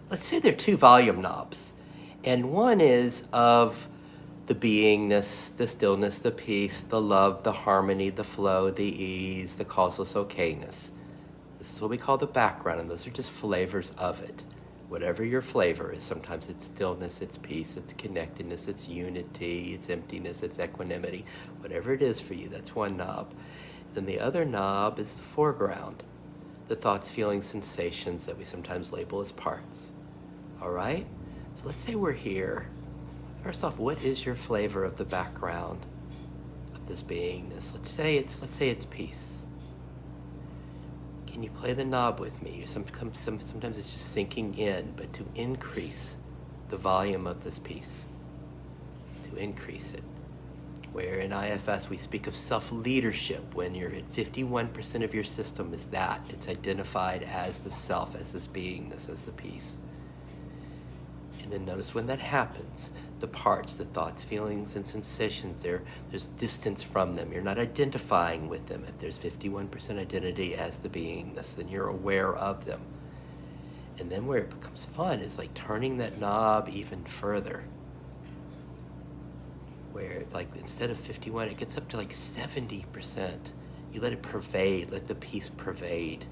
let's say there are two volume knobs, and one is of the beingness, the stillness, the peace, the love, the harmony, the flow, the ease, the causeless okayness. This is what we call the background, and those are just flavors of it. Whatever your flavor is, sometimes it's stillness, it's peace, it's connectedness, it's unity, it's emptiness, it's equanimity. Whatever it is for you, that's one knob. Then the other knob is the foreground, the thoughts, feelings, sensations that we sometimes label as parts. All right? So let's say we're here. First off, what is your flavor of the background of this beingness? Let's say it's peace. Can you play the knob with me? Sometimes it's just sinking in, but to increase the volume of this peace, to increase it. Where in EIFS we speak of self-leadership, when you're at 51% of your system is that. It's identified as the self, as this beingness, as the peace. And then notice when that happens, the parts, the thoughts, feelings, and sensations, there's distance from them. You're not identifying with them. If there's 51% identity as the beingness, then you're aware of them. And then where it becomes fun is like turning that knob even further. Where like instead of 51, it gets up to like 70%. You let it pervade, let the peace pervade.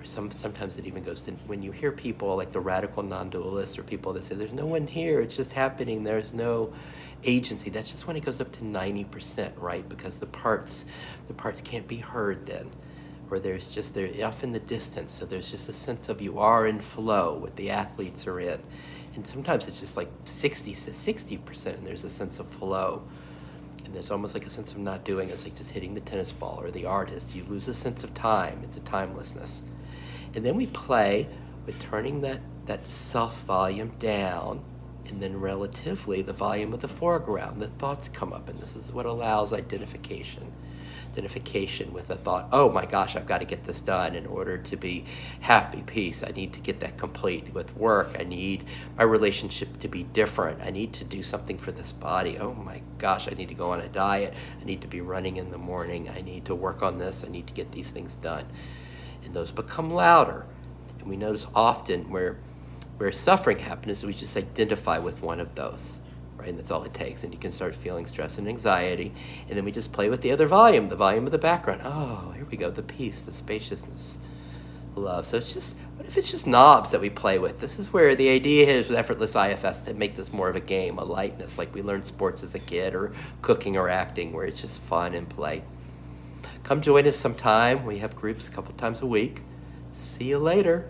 Sometimes it even goes to, when you hear people like the radical non-dualists or people that say there's no one here, it's just happening, there's no agency, that's just when it goes up to 90%, right? Because the parts can't be heard then, or they're off in the distance, so there's just a sense of you are in flow, what the athletes are in. And sometimes it's just like 60%, and there's a sense of flow. And there's almost like a sense of not doing, it's like just hitting the tennis ball, or the artist, you lose a sense of time, it's a timelessness. And then we play with turning that self volume down, and then relatively the volume of the foreground. The thoughts come up, and this is what allows identification. Identification with a thought, oh my gosh, I've got to get this done in order to be happy, peace. I need to get that complete with work. I need my relationship to be different. I need to do something for this body. Oh my gosh, I need to go on a diet. I need to be running in the morning. I need to work on this. I need to get these things done. And those become louder. And we notice often where suffering happens is we just identify with one of those, right? And that's all it takes. And you can start feeling stress and anxiety. And then we just play with the other volume, the volume of the background. Oh, here we go, the peace, the spaciousness, love. So it's just, what if it's just knobs that we play with? This is where the idea is with effortless EIFS to make this more of a game, a lightness, like we learned sports as a kid, or cooking or acting, where it's just fun and play. Come join us sometime. We have groups a couple times a week. See you later.